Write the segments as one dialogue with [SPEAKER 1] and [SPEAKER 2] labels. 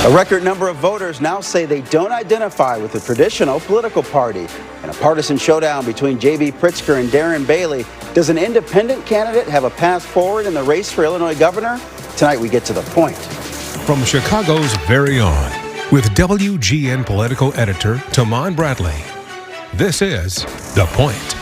[SPEAKER 1] A record number of voters now say they don't identify with a traditional political party. In a partisan showdown between J.B. Pritzker and Darren Bailey, does an independent candidate have a path forward in the race for Illinois governor? Tonight we get to the point.
[SPEAKER 2] From Chicago's very own, with WGN political editor Tamon Bradley, this is The Point.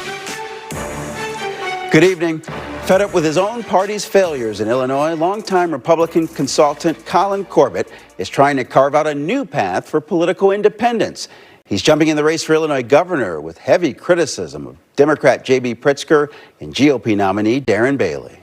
[SPEAKER 1] Good evening. Fed up with his own party's failures in Illinois, longtime Republican consultant Collin Corbett is trying to carve out a new path for political independence. He's jumping in the race for Illinois governor with heavy criticism of Democrat J.B. Pritzker and GOP nominee Darren Bailey.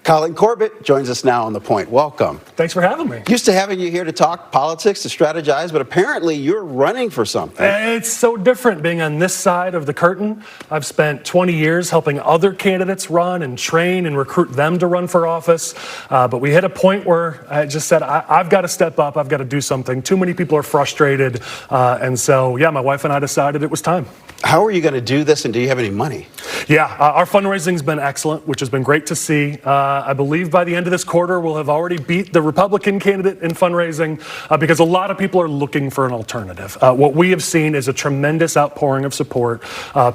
[SPEAKER 1] Collin Corbett joins us now on The Point. Welcome.
[SPEAKER 3] Thanks for having me.
[SPEAKER 1] Used to having you here to talk politics, to strategize, but apparently you're running for something.
[SPEAKER 3] It's so different being on this side of the curtain. I've spent 20 years helping other candidates run and train and recruit them to run for office. But we hit a point where I just said, I've got to step up. I've got to do something. Too many people are frustrated. And so, my wife and I decided it was time.
[SPEAKER 1] How are you going to do this, and do you have any money?
[SPEAKER 3] Yeah, our fundraising's been excellent, which has been great to see. I believe by the end of this quarter, we'll have already beat the Republican candidate in fundraising because a lot of people are looking for an alternative. What we have seen is a tremendous outpouring of support.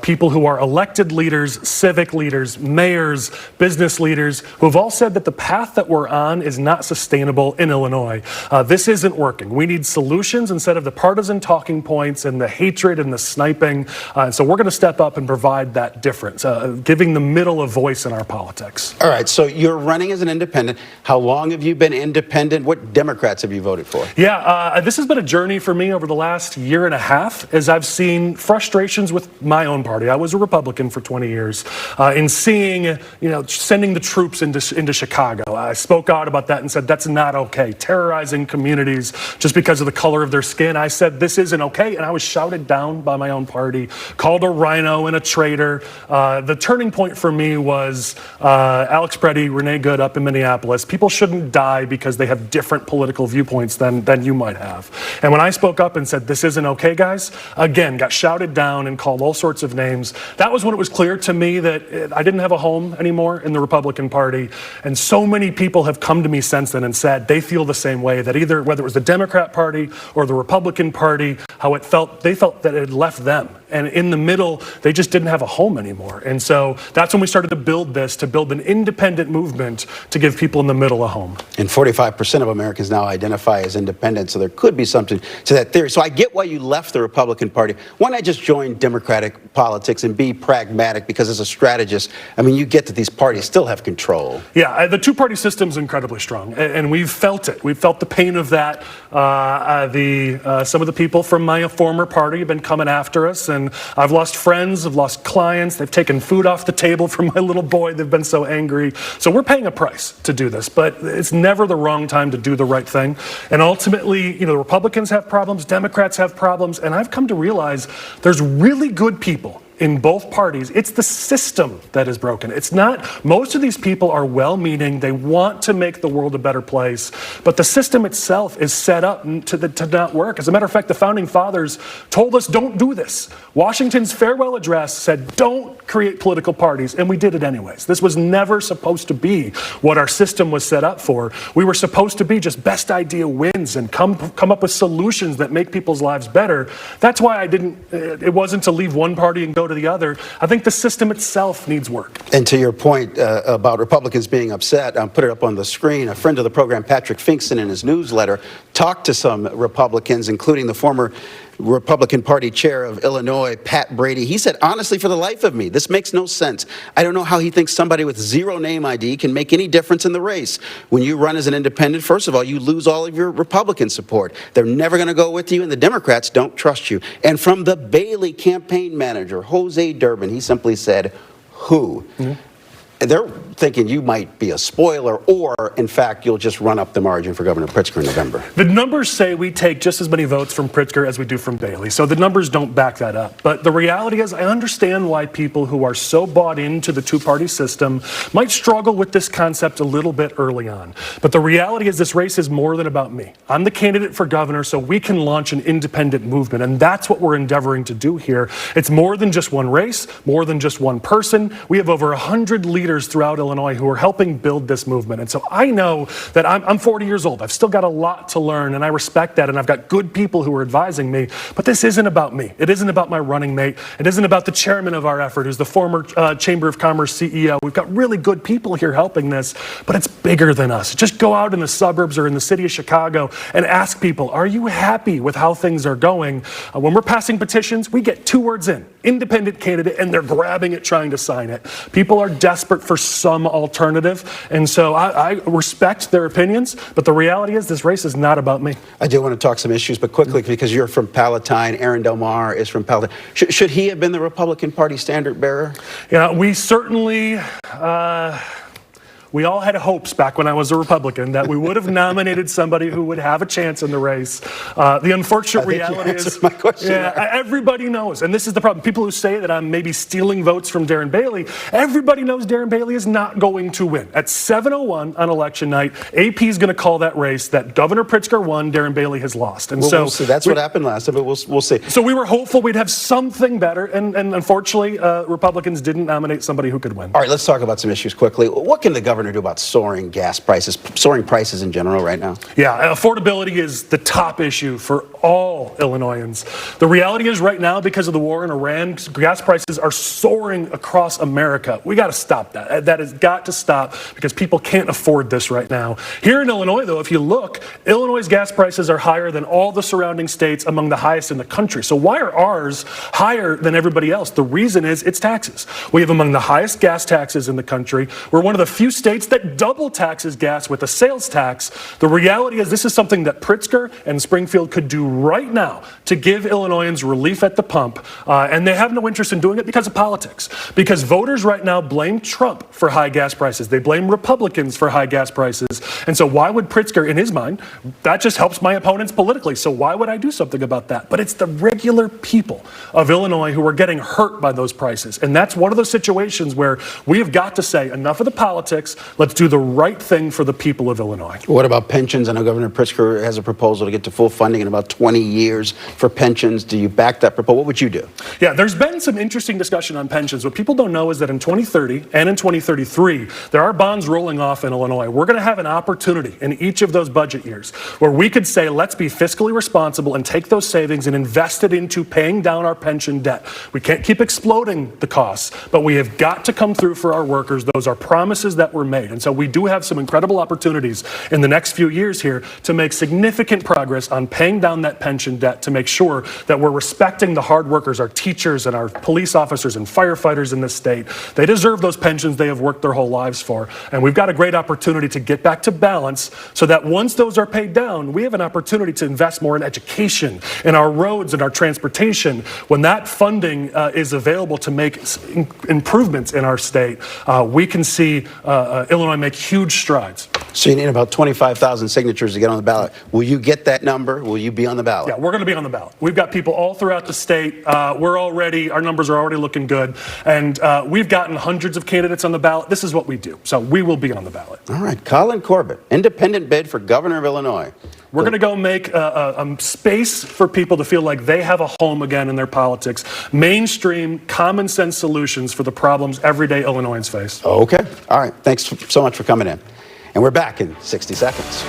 [SPEAKER 3] People who are elected leaders, civic leaders, mayors, business leaders, who have all said that the path that we're on is not sustainable in Illinois. This isn't working. We need solutions instead of the partisan talking points and the hatred and the sniping. And so we're going to step up and provide that difference, giving the middle a voice in our politics.
[SPEAKER 1] All right, so you're running as an independent. How long have you been independent? What Democrats have you voted for?
[SPEAKER 3] Yeah, this has been a journey for me over the last year and a half as I've seen frustrations with my own party. I was a Republican for 20 years. In seeing, sending the troops into Chicago. I spoke out about that and said, that's not okay. Terrorizing communities just because of the color of their skin. I said, this isn't okay. And I was shouted down by my own party, called a rhino and a traitor. The turning point for me was Alex Preddy, Renee Good up in Minneapolis. People shouldn't die because they have different political viewpoints than you might have. And when I spoke up and said, this isn't okay, guys, again, got shouted down and called all sorts of names. That was when it was clear to me that I didn't have a home anymore in the Republican Party. And so many people have come to me since then and said they feel the same way, that either whether it was the Democrat Party or the Republican Party, they felt that it had left them. And in the middle, they just didn't have a home anymore. And so that's when we started to build an independent movement to give people in the middle a home.
[SPEAKER 1] And 45% of Americans now identify as independent, so there could be something to that theory. So I get why you left the Republican Party. Why not just join Democratic politics and be pragmatic? Because as a strategist, you get that these parties still have control.
[SPEAKER 3] Yeah, the two-party system is incredibly strong, and we've felt it. We've felt the pain of that. Some of the people from my former party have been coming after us, and I've lost friends, I've lost clients, they've taken food off the table for my little boy, they've been so angry. So we're paying a price to do this, but it's never the wrong time to do the right thing. And ultimately, the Republicans have problems, Democrats have problems, and I've come to realize there's really good people in both parties. It's the system that is broken. It's not, most of these people are well-meaning, they want to make the world a better place, but the system itself is set up to not work. As a matter of fact, the founding fathers told us, don't do this. Washington's farewell address said, don't create political parties, and we did it anyways. This was never supposed to be what our system was set up for. We were supposed to be just best idea wins and come up with solutions that make people's lives better. That's why it wasn't to leave one party and go to the other. I think the system itself needs work.
[SPEAKER 1] And to your point about Republicans being upset, I'll put it up on the screen. A friend of the program, Patrick Finkson, in his newsletter, talked to some Republicans, including the former Republican Party chair of Illinois, Pat Brady. He said, honestly, for the life of me, this makes no sense. I don't know how he thinks somebody with zero name ID can make any difference in the race. When you run as an independent, first of all, you lose all of your Republican support. They're never going to go with you, and the Democrats don't trust you. And from the Bailey campaign manager, Jose Durbin, he simply said, who? Mm-hmm. They're thinking you might be a spoiler, or, in fact, you'll just run up the margin for Governor Pritzker in November.
[SPEAKER 3] The numbers say we take just as many votes from Pritzker as we do from Bailey, so the numbers don't back that up. But the reality is, I understand why people who are so bought into the two-party system might struggle with this concept a little bit early on. But the reality is this race is more than about me. I'm the candidate for governor, so we can launch an independent movement, and that's what we're endeavoring to do here. It's more than just one race, more than just one person. We have over 100 leaders leaders throughout Illinois who are helping build this movement. And so I know that I'm 40 years old. I've still got a lot to learn, and I respect that, and I've got good people who are advising me. But this isn't about me. It isn't about my running mate. It isn't about the chairman of our effort, who's the former Chamber of Commerce CEO. We've got really good people here helping this, but it's bigger than us. Just go out in the suburbs or in the city of Chicago and ask people, are you happy with how things are going? When we're passing petitions, we get 2 words in, independent candidate, and they're grabbing it, trying to sign it. People are desperate for some alternative, and so I respect their opinions, but the reality is this race is not about me.
[SPEAKER 1] I do want to talk some issues, but quickly, because you're from Palatine, Aaron Del Mar is from Palatine. Should he have been the Republican Party standard bearer?
[SPEAKER 3] Yeah, we certainly... we all had hopes back when I was a Republican that we would have nominated somebody who would have a chance in the race. The unfortunate reality is,
[SPEAKER 1] my question
[SPEAKER 3] everybody knows, and this is the problem. People who say that I'm maybe stealing votes from Darren Bailey, everybody knows Darren Bailey is not going to win. At 7:01 on election night, AP is going to call that race that Governor Pritzker won, Darren Bailey has lost. And
[SPEAKER 1] we'll see. That's what happened last time, but we'll see.
[SPEAKER 3] So we were hopeful we'd have something better, and unfortunately, Republicans didn't nominate somebody who could win.
[SPEAKER 1] All right, let's talk about some issues quickly. What can the governor do about soaring gas prices, soaring prices in general right now?
[SPEAKER 3] Yeah, affordability is the top issue for all Illinoisans. The reality is right now, because of the war in Iran, gas prices are soaring across America. We got to stop that. That has got to stop because people can't afford this right now. Here in Illinois, though, if you look, Illinois' gas prices are higher than all the surrounding states, among the highest in the country. So why are ours higher than everybody else? The reason is it's taxes. We have among the highest gas taxes in the country. We're one of the few states that double taxes gas with a sales tax. The reality is this is something that Pritzker and Springfield could do right now to give Illinoisans relief at the pump, and they have no interest in doing it because of politics. Because voters right now blame Trump for high gas prices. They blame Republicans for high gas prices. And so why would Pritzker, in his mind, that just helps my opponents politically, so why would I do something about that? But it's the regular people of Illinois who are getting hurt by those prices. And that's one of those situations where we have got to say, enough of the politics, let's do the right thing for the people of Illinois.
[SPEAKER 1] What about pensions? I know Governor Pritzker has a proposal to get to full funding in about 20 years for pensions. Do you back that proposal? What would you do?
[SPEAKER 3] Yeah, there's been some interesting discussion on pensions. What people don't know is that in 2030 and in 2033, there are bonds rolling off in Illinois. We're going to have an opportunity in each of those budget years where we could say, let's be fiscally responsible and take those savings and invest it into paying down our pension debt. We can't keep exploding the costs, but we have got to come through for our workers. Those are promises that were made. And so we do have some incredible opportunities in the next few years here to make significant progress on paying down that pension debt to make sure that we're respecting the hard workers, our teachers and our police officers and firefighters in this state. They deserve those pensions they have worked their whole lives for. And we've got a great opportunity to get back to balance so that once those are paid down, we have an opportunity to invest more in education, in our roads and our transportation. When that funding is available to make improvements in our state, we can see Illinois make huge strides.
[SPEAKER 1] So you need about 25,000 signatures to get on the ballot. Will you get that number? Will you be on the ballot?
[SPEAKER 3] Yeah, we're going to be on the ballot. We've got people all throughout the state. Our numbers are already looking good. And we've gotten hundreds of candidates on the ballot. This is what we do. So we will be on the ballot.
[SPEAKER 1] All right. Collin Corbett, independent bid for governor of Illinois.
[SPEAKER 3] We're going to go make a space for people to feel like they have a home again in their politics. Mainstream, common sense solutions for the problems everyday Illinoisans face.
[SPEAKER 1] Okay. All right. Thanks so much for coming in. And we're back in 60 seconds.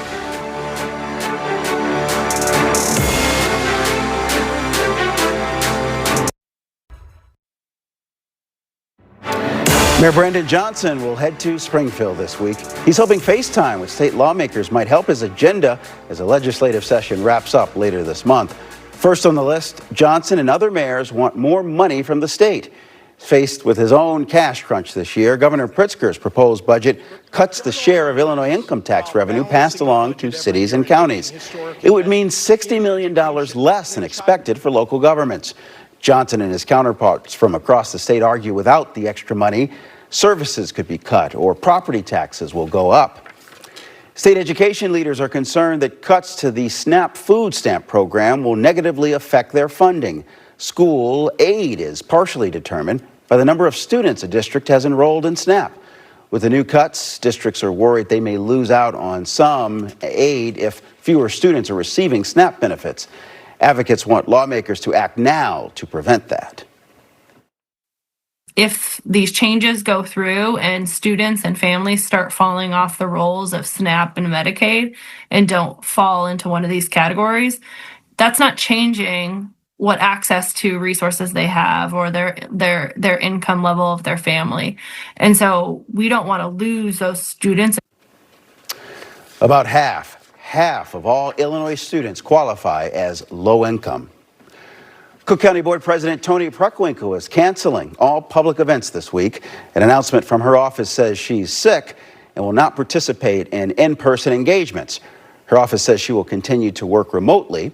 [SPEAKER 1] Mayor Brandon Johnson will head to Springfield this week. He's hoping FaceTime with state lawmakers might help his agenda as the legislative session wraps up later this month. First on the list, Johnson and other mayors want more money from the state. Faced with his own cash crunch this year, Governor Pritzker's proposed budget cuts the share of Illinois income tax revenue passed along to cities and counties. It would mean $60 million less than expected for local governments. Johnson and his counterparts from across the state argue without the extra money, services could be cut or property taxes will go up. State education leaders are concerned that cuts to the SNAP food stamp program will negatively affect their funding. School aid is partially determined by the number of students a district has enrolled in SNAP. With the new cuts, districts are worried they may lose out on some aid if fewer students are receiving SNAP benefits. Advocates want lawmakers to act now to prevent that.
[SPEAKER 4] if these changes go through and students and families start falling off the rolls of SNAP and Medicaid and don't fall into one of these categories, that's not changing what access to resources they have or their income level of their family. And so we don't want to lose those students.
[SPEAKER 1] About half of all Illinois students qualify as low income. Cook County Board President Toni Preckwinkle is canceling all public events this week. An announcement from her office says she's sick and will not participate in in-person engagements. Her office says she will continue to work remotely.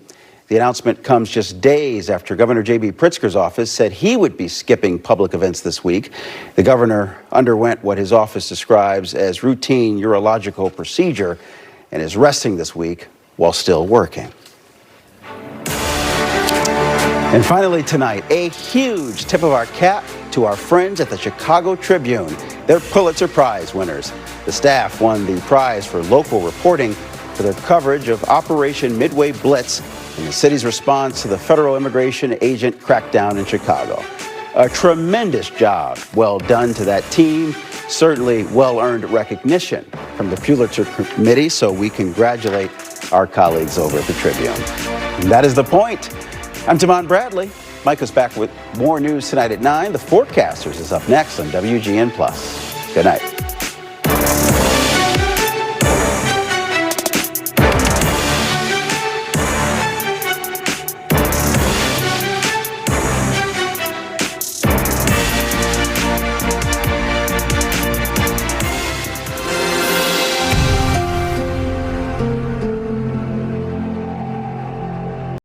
[SPEAKER 1] The announcement comes just days after Governor J.B. Pritzker's office said he would be skipping public events this week. The governor underwent what his office describes as routine urological procedure and is resting this week while still working. And finally tonight, a huge tip of our cap to our friends at the Chicago Tribune. They're Pulitzer Prize winners. The staff won the prize for local reporting for their coverage of Operation Midway Blitz and the city's response to the federal immigration agent crackdown in Chicago. A tremendous job well done to that team. Certainly well-earned recognition from the Pulitzer Committee, so we congratulate our colleagues over at the Tribune. And that is The Point. I'm Damon Bradley. Mike is back with more news tonight at 9. The Forecasters is up next on WGN+. Good night.